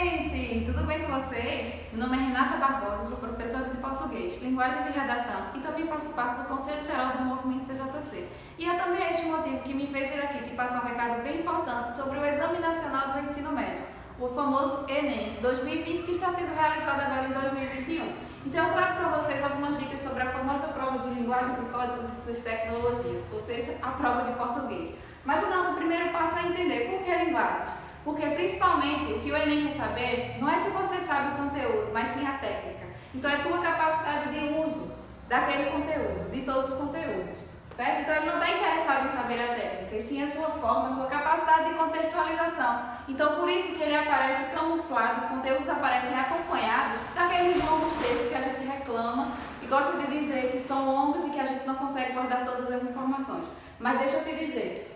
gente! Tudo bem com vocês? Meu nome é Renata Barbosa, sou professora de português, linguagens e redação e também faço parte do Conselho Geral do Movimento CJC. E é também este motivo que me fez vir aqui te passar um recado bem importante sobre o Exame Nacional do Ensino Médio, o famoso Enem 2020, que está sendo realizado agora em 2021. Então eu trago para vocês algumas dicas sobre a famosa prova de linguagens e códigos e suas tecnologias, ou seja, a prova de português. Mas o nosso primeiro passo é entender por que linguagens. Porque principalmente o que o Enem quer saber não é se você sabe o conteúdo, mas sim a técnica. Então é a tua capacidade de uso daquele conteúdo, de todos os conteúdos, certo? Então ele não está interessado em saber a técnica, e sim a sua forma, a sua capacidade de contextualização. Então por isso que ele aparece camuflado, os conteúdos aparecem acompanhados daqueles longos textos que a gente reclama e gosta de dizer que são longos e que a gente não consegue guardar todas as informações. Mas deixa eu te dizer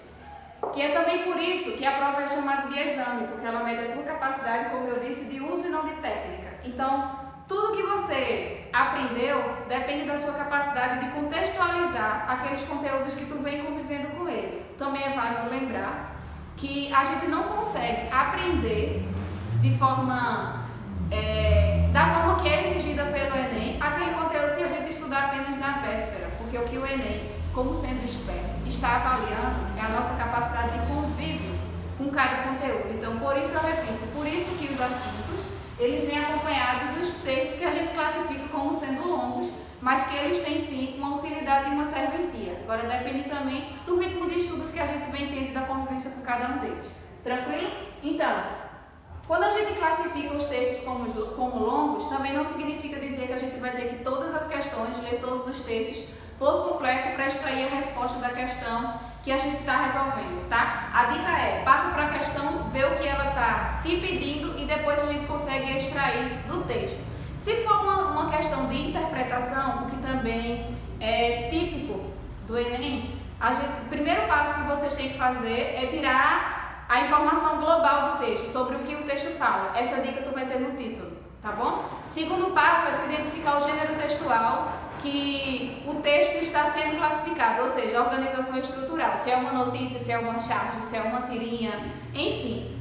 que é também por isso que a prova é chamada de exame, porque ela mede a tua capacidade, como eu disse, de uso e não de técnica. Então, tudo que você aprendeu depende da sua capacidade de contextualizar aqueles conteúdos que tu vem convivendo com ele. Também é válido lembrar que a gente não consegue aprender de forma, da forma que é exigida pelo Enem, aquele conteúdo se a gente estudar apenas na véspera, porque o que o Enem, como sendo esperto, está avaliando é a nossa capacidade de convívio com cada conteúdo. Então, por isso eu repito, por isso que os assuntos, eles vêm acompanhados dos textos que a gente classifica como sendo longos, mas que eles têm sim uma utilidade e uma serventia. Agora depende também do ritmo de estudos que a gente vem tendo e da convivência com cada um deles. Tranquilo? Então, quando a gente classifica os textos como longos, também não significa dizer que a gente vai ter que todas as questões, ler todos os textos por completo para extrair a resposta da questão que a gente está resolvendo, tá? A dica é, passa para a questão, vê o que ela está te pedindo e depois a gente consegue extrair do texto. Se for uma questão de interpretação, o que também é típico do Enem, o primeiro passo que vocês têm que fazer é tirar a informação global do texto, sobre o que o texto fala. Essa dica tu vai ter no título, tá bom? Segundo passo é tu identificar o gênero textual que o texto está sendo classificado, ou seja, a organização estrutural, se é uma notícia, se é uma charge, se é uma tirinha, enfim,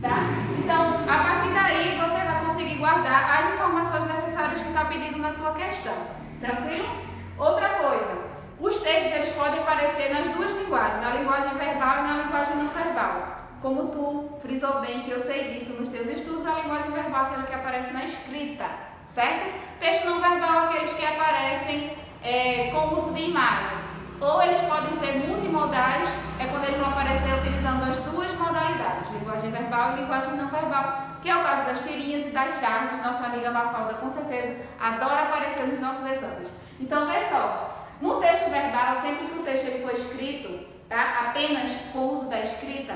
tá? Então, a partir daí, você vai conseguir guardar as informações necessárias que está pedindo na tua questão, tranquilo? Outra coisa, os textos eles podem aparecer nas duas linguagens, na linguagem verbal e na linguagem não verbal. Como tu frisou bem, que eu sei disso nos teus estudos, a linguagem verbal é aquela que aparece na escrita, certo? Texto não verbal, aqueles que aparecem com uso de imagens. Ou eles podem ser multimodais, é quando eles vão aparecer utilizando as duas modalidades, linguagem verbal e linguagem não verbal, que é o caso das tirinhas e das charges. Nossa amiga Mafalda, com certeza, adora aparecer nos nossos exames. Então, vê só, no texto verbal, sempre que o texto ele for escrito, tá? Apenas com o uso da escrita,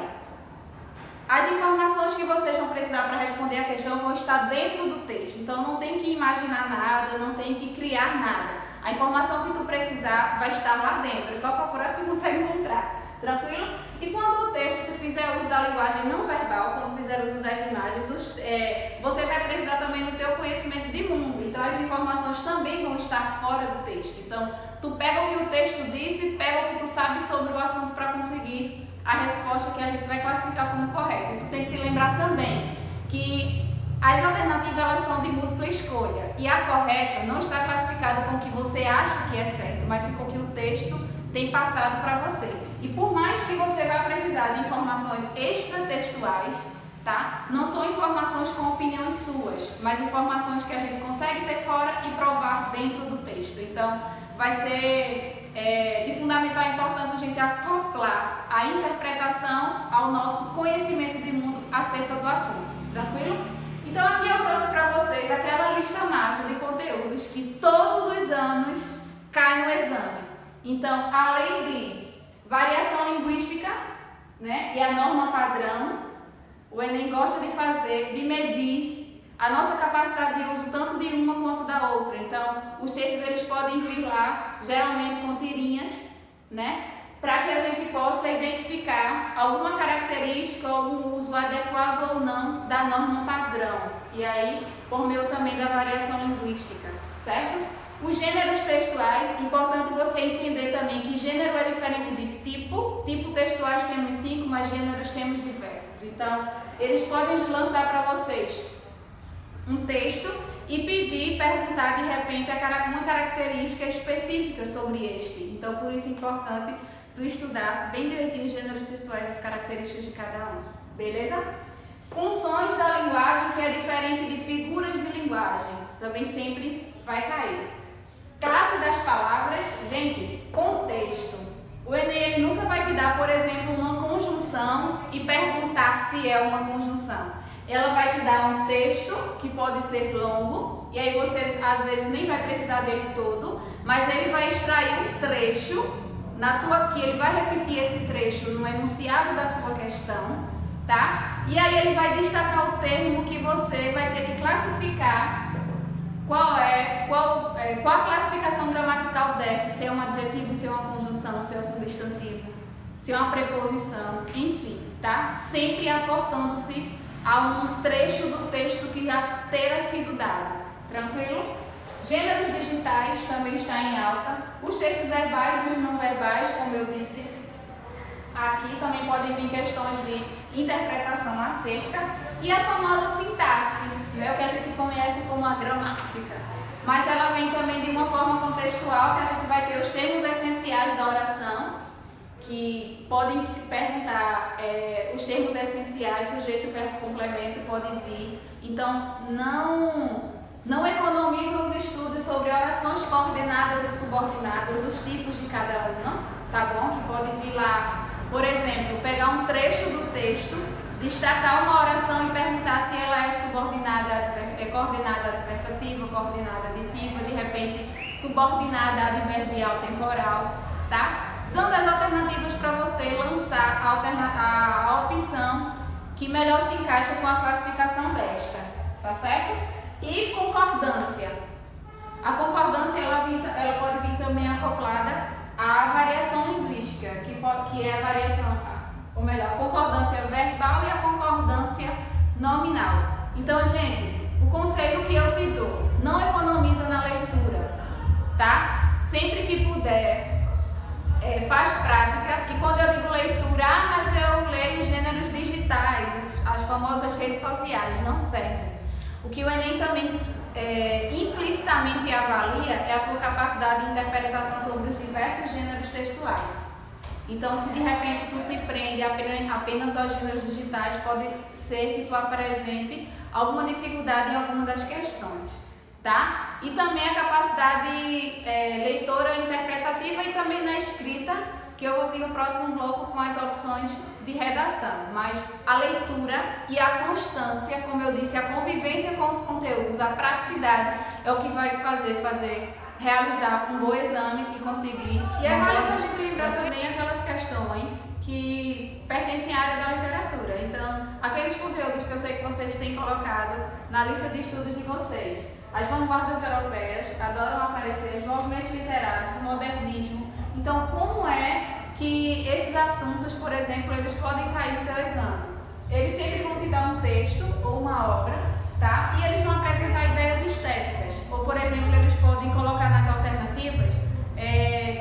as informações que vocês vão precisar para responder a questão vão estar dentro do texto. Então não tem que imaginar nada, não tem que criar nada. A informação que tu precisar vai estar lá dentro. É só procurar que tu consegue encontrar. Tranquilo? E quando o texto tu fizer uso da linguagem não verbal, quando fizer uso das imagens, você vai precisar também do teu conhecimento de mundo. Então as informações também vão estar fora do texto. Então tu pega o que o texto disse, pega o que tu sabe sobre o assunto para conseguir a resposta que a gente vai classificar como correta. E tu tem que te lembrar também que as alternativas elas são de múltipla escolha e a correta não está classificada com o que você acha que é certo, mas sim com o que o texto tem passado para você. E por mais que você vai precisar de informações extratextuais, tá? Não são informações com opiniões suas, mas informações que a gente consegue ter fora e provar dentro do texto. Então, vai ser de fundamental importância a gente acoplar a interpretação ao nosso conhecimento de mundo acerca do assunto, tranquilo? Então aqui eu trouxe para vocês aquela lista massa de conteúdos que todos os anos cai no exame. Então, além de variação linguística, né, e a norma padrão, o Enem gosta de fazer, de medir a nossa capacidade de uso tanto de uma quanto da outra. Então, os textos eles podem vir lá, geralmente com tirinhas, né? Para que a gente possa identificar alguma característica, algum uso adequado ou não da norma padrão. E aí, por meio também da variação linguística, certo? Os gêneros textuais, importante você entender também que gênero é diferente de tipo. Tipo textuais temos 5, mas gêneros temos diversos. Então, eles podem lançar para vocês um texto e pedir, perguntar de repente uma característica específica sobre este. Então, por isso é importante tu estudar bem direitinho os gêneros textuais, as características de cada um. Beleza? Funções da linguagem, que é diferente de figuras de linguagem. Também sempre vai cair. Classe das palavras, gente, contexto. O Enem ele nunca vai te dar, por exemplo, uma conjunção e perguntar se é uma conjunção. Ela vai te dar um texto que pode ser longo, e aí você às vezes nem vai precisar dele todo, mas ele vai extrair um trecho que ele vai repetir esse trecho no enunciado da tua questão, tá? E aí ele vai destacar o termo que você vai ter que classificar. Qual a classificação gramatical desta? Se é um adjetivo, se é uma conjunção, se é um substantivo, se é uma preposição, enfim, tá? Sempre aportando-se a um trecho do texto que já terá sido dado. Tranquilo? Gêneros digitais também está em alta. Os textos verbais e os não verbais, como eu disse, aqui também podem vir questões de interpretação acerca. E a famosa sintaxe, né, o que a gente conhece como a gramática. Mas ela vem também de uma forma contextual, que a gente vai ter os termos essenciais da oração, que podem se perguntar, os termos essenciais, sujeito, verbo, complemento, pode vir. Então, não economizam os estudos sobre orações coordenadas e subordinadas, os tipos de cada uma, tá bom? Que pode vir lá, por exemplo, pegar um trecho do texto, destacar uma oração e perguntar se ela é subordinada, coordenada adversativa, coordenada aditiva, de repente subordinada adverbial temporal, tá? Dando as alternativas para você lançar a opção que melhor se encaixa com a classificação desta, tá certo? E concordância. A concordância ela pode vir também acoplada à variação linguística, que é a variação, ou melhor, a concordância verbal e a concordância nominal. Então, gente, o conselho que eu te dou, não economiza na leitura, tá? Sempre que puder, faz prática. E quando eu digo leitura, mas eu leio gêneros digitais, as famosas redes sociais, não servem. O que o Enem também implicitamente avalia é a tua capacidade de interpretação sobre os diversos gêneros textuais. Então, se de repente tu se prende apenas aos gêneros digitais, pode ser que tu apresente alguma dificuldade em alguma das questões, tá? E também a capacidade leitora interpretativa e também na escrita, que eu vou vir no próximo bloco com as opções de redação. Mas a leitura e a constância, como eu disse, a convivência com os conteúdos, a praticidade é o que vai te fazer realizar um bom exame e conseguir. E é válido a gente lembrar também aquelas questões que pertencem à área da literatura. Então, aqueles conteúdos que eu sei que vocês têm colocado na lista de estudos de vocês. As vanguardas europeias adoram aparecer, os movimentos literários, o modernismo. Então, como é que esses assuntos, por exemplo, eles podem cair no teu exame? Eles sempre vão te dar um texto ou uma obra, tá? E eles vão apresentar ideias estéticas. Ou, por exemplo, eles podem colocar nas alternativas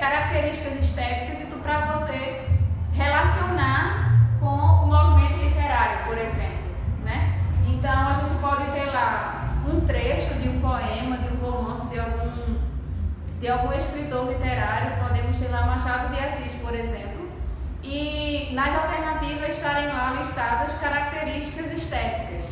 características estéticas e para você relacionar com o movimento literário, por exemplo, né? Então, a gente pode ter lá um trecho de um poema, de um romance, de algum escritor literário, podemos ter lá Machado de Assis, por exemplo, e nas alternativas estarem lá listadas características estéticas,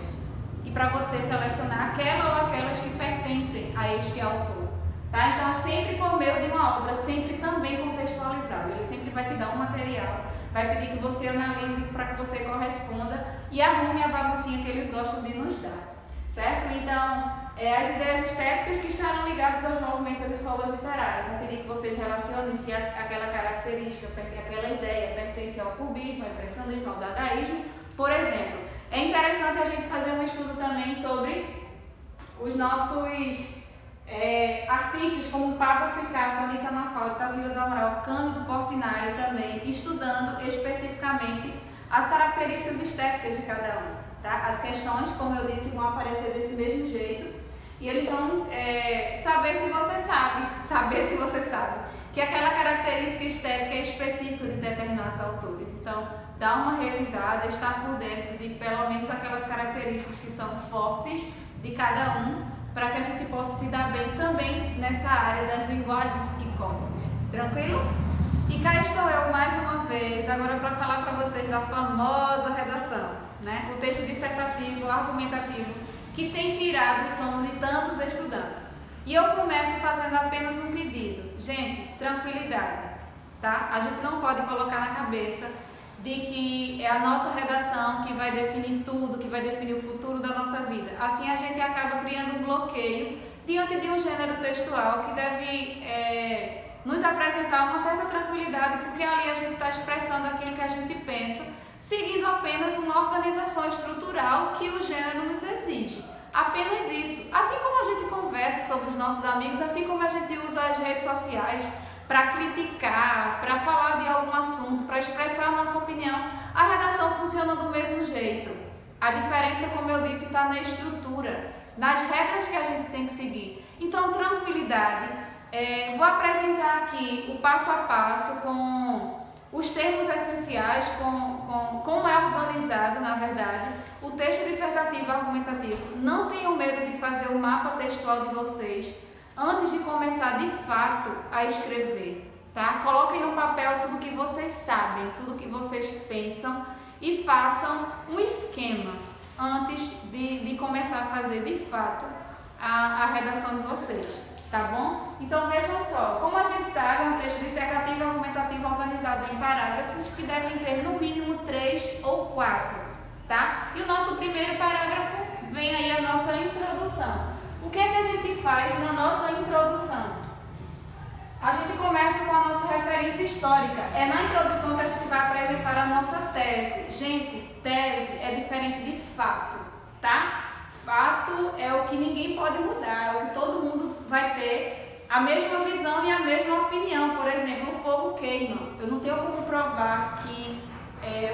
e para você selecionar aquela ou aquelas que pertencem a este autor, tá? Então, sempre por meio de uma obra, sempre também contextualizado, ele sempre vai te dar um material, vai pedir que você analise para que você corresponda e arrume a baguncinha que eles gostam de nos dar, certo? Então, as ideias estéticas que estarão ligadas aos movimentos das escolas literárias. Vou pedir que vocês relacionem se aquela característica, aquela ideia pertence ao cubismo, ao impressionismo, ao dadaísmo, por exemplo. É interessante a gente fazer um estudo também sobre os nossos artistas como Pablo Picasso, Anita Mafalda, Tarsila do Amaral, Cândido Portinari também, estudando especificamente as características estéticas de cada um. Tá? As questões, como eu disse, vão aparecer desse mesmo jeito. e eles vão saber se você sabe, que aquela característica estética é específica de determinados autores. Então, dá uma revisada, estar por dentro de pelo menos aquelas características que são fortes de cada um, para que a gente possa se dar bem também nessa área das linguagens incômodas. Tranquilo? E cá estou eu mais uma vez, agora para falar para vocês da famosa redação, né? O texto dissertativo, argumentativo, que tem tirado o sono de tantos estudantes. E eu começo fazendo apenas um pedido. Gente, tranquilidade, tá? A gente não pode colocar na cabeça de que é a nossa redação que vai definir tudo, que vai definir o futuro da nossa vida. Assim a gente acaba criando um bloqueio diante de um gênero textual que deve nos apresentar uma certa tranquilidade, porque ali a gente está expressando aquilo que a gente pensa, seguindo apenas uma organização estrutural que o gênero nos exige. Apenas isso. Assim como a gente conversa sobre os nossos amigos, assim como a gente usa as redes sociais para criticar, para falar de algum assunto, para expressar a nossa opinião, a redação funciona do mesmo jeito. A diferença, como eu disse, está na estrutura, nas regras que a gente tem que seguir. Então, tranquilidade. Vou apresentar aqui o passo a passo com os termos essenciais, como é organizado, na verdade, o texto dissertativo argumentativo. Não tenham medo de fazer o mapa textual de vocês antes de começar de fato a escrever, tá? Coloquem no papel tudo que vocês sabem, tudo que vocês pensam e façam um esquema antes de começar a fazer de fato a redação de vocês, tá bom? Então vejam só, como a gente sabe, é um texto dissertativo e argumentativo organizado em parágrafos que devem ter no mínimo 3 ou 4, tá? E o nosso primeiro parágrafo vem aí a nossa introdução. O que é que a gente faz na nossa introdução? A gente começa com a nossa referência histórica. É na introdução que a gente vai apresentar a nossa tese. Gente, tese é diferente de fato, tá? Fato é o que ninguém pode mudar, é o que todo mundo vai ter a mesma visão e a mesma opinião. Por exemplo, o fogo queima. Eu não tenho como provar que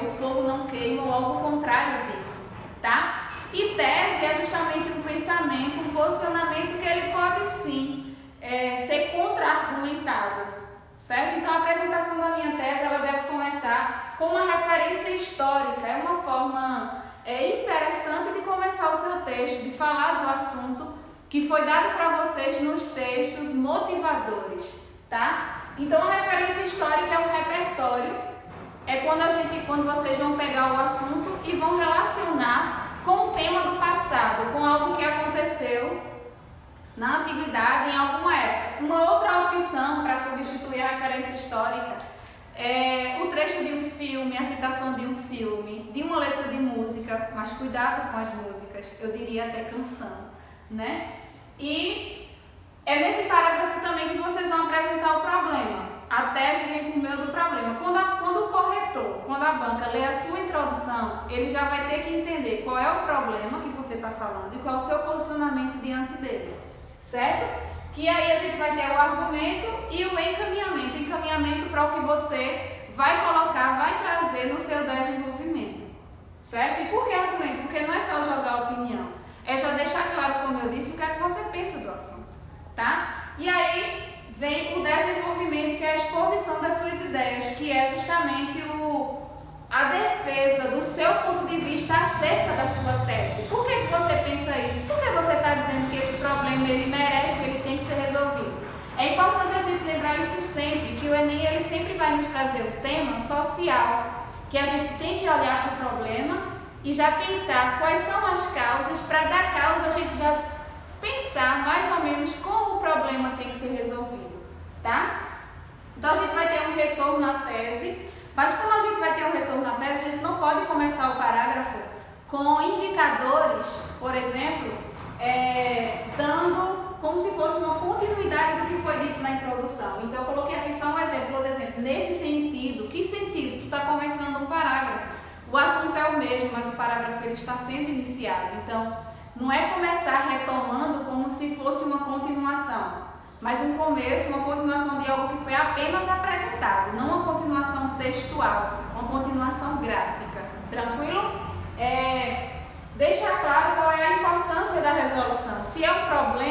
o fogo não queima ou algo contrário disso, tá? E tese é justamente um pensamento, um posicionamento que ele pode sim ser contra-argumentado, certo? Então a apresentação da minha tese ela deve começar com uma referência histórica, é uma forma interessante de começar o seu texto, de falar do assunto que foi dado para vocês nos textos motivadores, tá? Então a referência histórica é um repertório, é quando vocês vão pegar o assunto e vão relacionar com o tema do passado, com algo que aconteceu na antiguidade, em alguma época. Uma outra opção para substituir a referência histórica é o trecho de um filme, a citação de um filme, de uma letra de música, mas cuidado com as músicas, eu diria até canção, né? E é nesse parágrafo também que vocês vão apresentar o problema. A tese vem por meio do problema. Quando o corretor, quando a banca lê a sua introdução, ele já vai ter que entender qual é o problema que você está falando e qual é o seu posicionamento diante dele, certo? Que aí a gente vai ter o argumento e o encaminhamento. Encaminhamento para o que você vai colocar, vai trazer no seu desenvolvimento, certo? E por que argumento? Porque não é só jogar opinião, é já deixar claro, como eu disse, o que é que você pensa do assunto, tá? E aí vem o desenvolvimento, que é a exposição das suas ideias, que é justamente a defesa do seu ponto de vista acerca da sua tese. Por que você pensa isso? Por que você está dizendo que esse problema ele merece, ele tem que ser resolvido? É importante a gente lembrar isso sempre, que o Enem ele sempre vai nos trazer o tema social, que a gente tem que olhar para o problema e já pensar quais são as causas, para da causa a gente já pensar mais ou menos como o problema tem que ser resolvido, tá? Então a gente vai ter um retorno à tese, mas como a gente vai ter um retorno à tese, a gente não pode começar o parágrafo com indicadores, por exemplo, dando como se fosse uma continuidade do que foi dito na introdução. Então eu coloquei aqui só um exemplo, por exemplo, nesse sentido, que sentido? Tu está começando um parágrafo, o assunto é o mesmo, mas o parágrafo ele está sendo iniciado, então não é começar retomando como se fosse uma continuação, mas um começo, uma continuação de algo que foi apenas apresentado, não uma continuação textual, uma continuação gráfica. Tranquilo? Deixar claro qual é a importância da resolução. Se é um problema,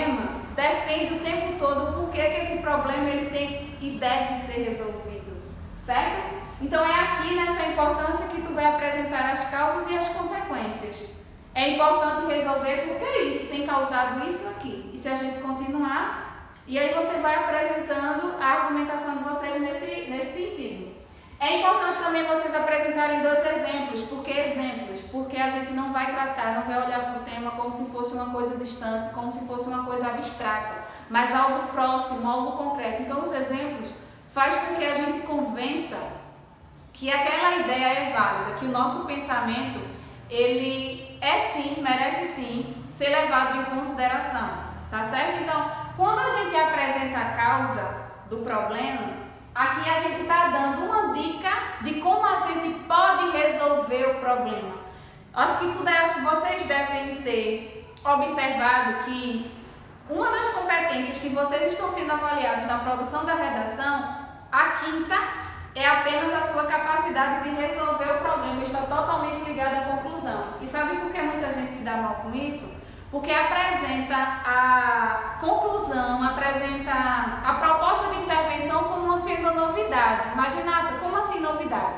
que deve ser resolvido, certo? Então é aqui nessa importância que tu vai apresentar as causas e as consequências. É importante resolver porque isso tem causado isso aqui. E se a gente continuar, e aí você vai apresentando a argumentação de vocês nesse sentido. É importante também vocês apresentarem 2 exemplos. Por que exemplos? Porque a gente não vai tratar, não vai olhar para o tema como se fosse uma coisa distante, como se fosse uma coisa abstrata, mas algo próximo, algo concreto. Então os exemplos faz com que a gente convença que aquela ideia é válida, que o nosso pensamento, ele é sim, merece sim ser levado em consideração, tá certo? Então, quando a gente apresenta a causa do problema, aqui a gente está dando uma dica de como a gente pode resolver o problema. Acho que vocês devem ter observado que uma das competências que vocês estão sendo avaliados na produção da redação, a quinta, é apenas a sua capacidade de resolver o problema, está totalmente ligada à conclusão. E sabe por que muita gente se dá mal com isso? Porque apresenta a conclusão, apresenta a proposta de intervenção como sendo novidade. Mas, Renata, como assim novidade?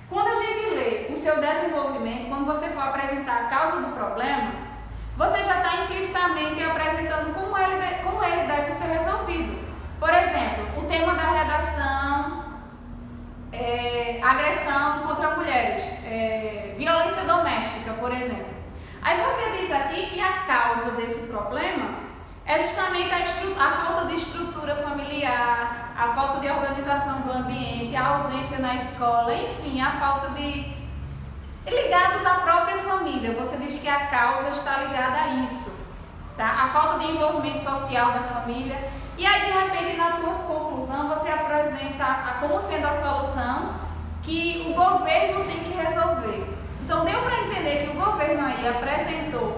Quando a gente lê o seu desenvolvimento, quando você for apresentar a causa do problema, você já está implicitamente apresentando como ele deve ser resolvido. Por exemplo, o tema da redação, agressão contra mulheres, violência doméstica, por exemplo. Aí você diz aqui que a causa desse problema é justamente a falta de estrutura familiar, a falta de organização do ambiente, a ausência na escola, enfim, a falta de... ligados à própria família. Você diz que a causa está ligada a isso, tá? A falta de envolvimento social da família. E aí, de repente, na tua conclusão, você apresenta como sendo a solução que o governo tem que resolver. Então, deu para entender que o governo aí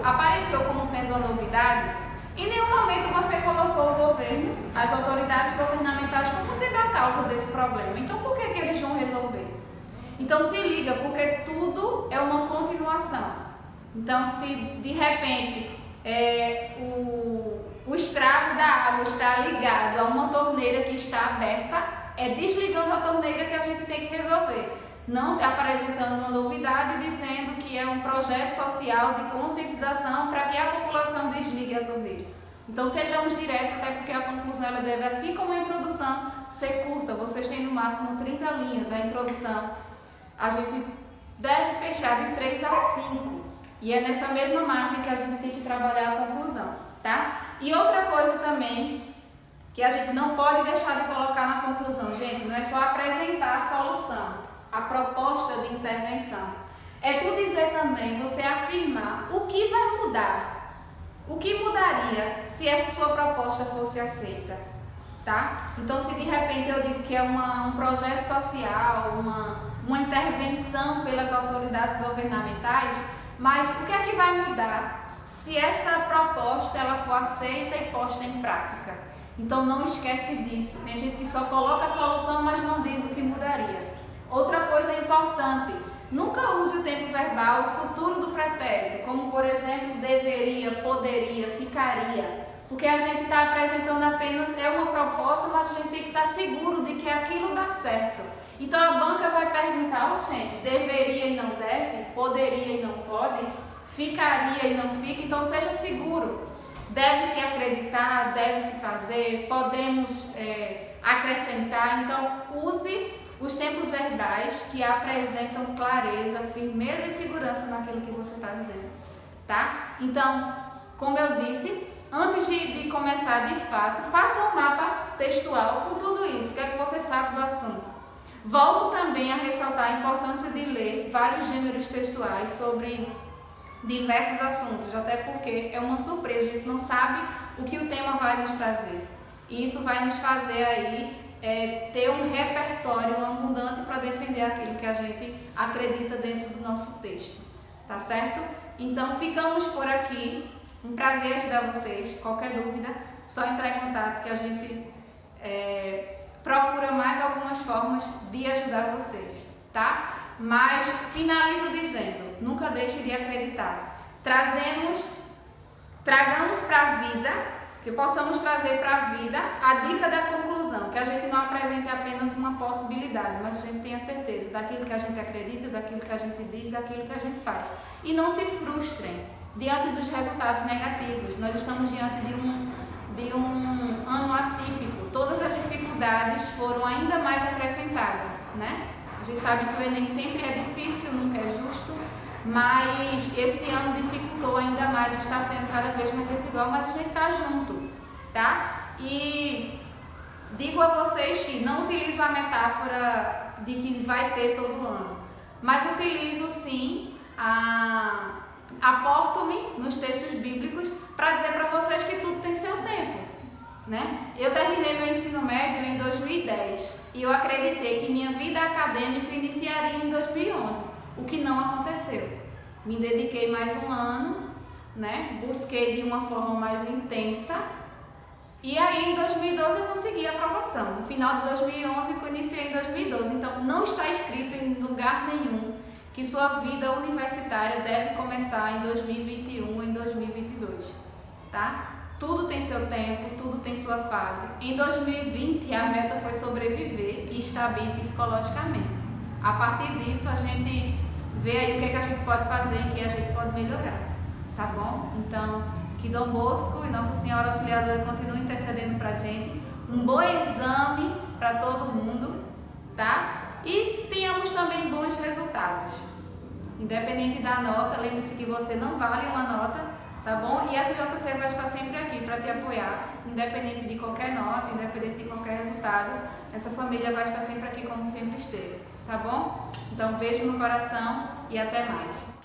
apareceu como sendo uma novidade. Em nenhum momento você colocou o governo, as autoridades governamentais, como sendo a causa desse problema. Então, por que eles vão resolver? Então, se liga, porque tudo é uma continuação. Então, se de repente o estrago da água está ligado a uma torneira que está aberta, é desligando a torneira que a gente tem que resolver. Não apresentando uma novidade dizendo que é um projeto social de conscientização para que a população desligue a torneira. Então sejamos diretos, até porque a conclusão ela deve, assim como a introdução, ser curta. Vocês têm no máximo 30 linhas. A introdução a gente deve fechar de 3 a 5. E é nessa mesma margem que a gente tem que trabalhar a conclusão, tá? E outra coisa também que a gente não pode deixar de colocar na conclusão, gente, não é só apresentar a solução, a proposta de intervenção. É tu dizer também, você afirmar o que vai mudar, o que mudaria se essa sua proposta fosse aceita, tá? Então, se de repente eu digo que é um projeto social, uma intervenção pelas autoridades governamentais, mas o que é que vai mudar se essa proposta ela for aceita e posta em prática? Então, não esquece disso. Tem gente que só coloca a solução, mas não diz o que mudaria. Outra coisa importante, nunca use o tempo verbal, o futuro do pretérito, como por exemplo, deveria, poderia, ficaria, porque a gente está apresentando apenas uma proposta, mas a gente tem que estar seguro de que aquilo dá certo. Então a banca vai perguntar, gente, deveria e não deve, poderia e não pode, ficaria e não fica, então seja seguro. Deve-se acreditar, deve-se fazer, podemos acrescentar, então use os tempos verbais que apresentam clareza, firmeza e segurança naquilo que você está dizendo, tá? Então, como eu disse, antes de começar de fato, faça um mapa textual com tudo isso, que é que você sabe do assunto. Volto também a ressaltar a importância de ler vários gêneros textuais sobre diversos assuntos, até porque é uma surpresa, a gente não sabe o que o tema vai nos trazer. E isso vai nos fazer aí ter um repertório abundante para defender aquilo que a gente acredita dentro do nosso texto, tá certo? Então ficamos por aqui, um prazer ajudar vocês. Qualquer dúvida, só entrar em contato que a gente procura mais algumas formas de ajudar vocês, tá? Mas finalizo dizendo, nunca deixe de acreditar. Tragamos para a vida que possamos trazer para a vida a dica da conclusão, que a gente não apresente apenas uma possibilidade, mas a gente tenha certeza daquilo que a gente acredita, daquilo que a gente diz, daquilo que a gente faz. E não se frustrem diante dos resultados negativos. Nós estamos diante de um ano atípico, todas as dificuldades foram ainda mais acrescentadas, né? A gente sabe que o Enem sempre é difícil, nunca é justo, mas esse ano dificultou ainda mais, está sendo cada vez mais desigual, mas a gente está junto, tá? E digo a vocês que não utilizo a metáfora de que vai ter todo ano, mas utilizo sim aporto-me nos textos bíblicos para dizer para vocês que tudo tem seu tempo, né? Eu terminei meu ensino médio em 2010 e eu acreditei que minha vida acadêmica iniciaria em 2011, o que não aconteceu. Me dediquei mais um ano, né? Busquei de uma forma mais intensa e aí em 2012 eu consegui a aprovação. No final de 2011 eu iniciei em 2012, então não está escrito em lugar nenhum que sua vida universitária deve começar em 2021 ou em 2022, tá? Tudo tem seu tempo, tudo tem sua fase. Em 2020 a meta foi sobreviver e estar bem psicologicamente. A partir disso a gente vê aí o que é que a gente pode fazer e que a gente pode melhorar, tá bom? Então, que Dom Bosco e Nossa Senhora Auxiliadora continuem intercedendo pra gente. Um bom exame para todo mundo, tá? E tenhamos também bons resultados. Independente da nota, lembre-se que você não vale uma nota, tá bom? E a CJC vai estar sempre aqui para te apoiar, independente de qualquer nota, independente de qualquer resultado. Essa família vai estar sempre aqui como sempre esteve, tá bom? Então, beijo no coração e até mais.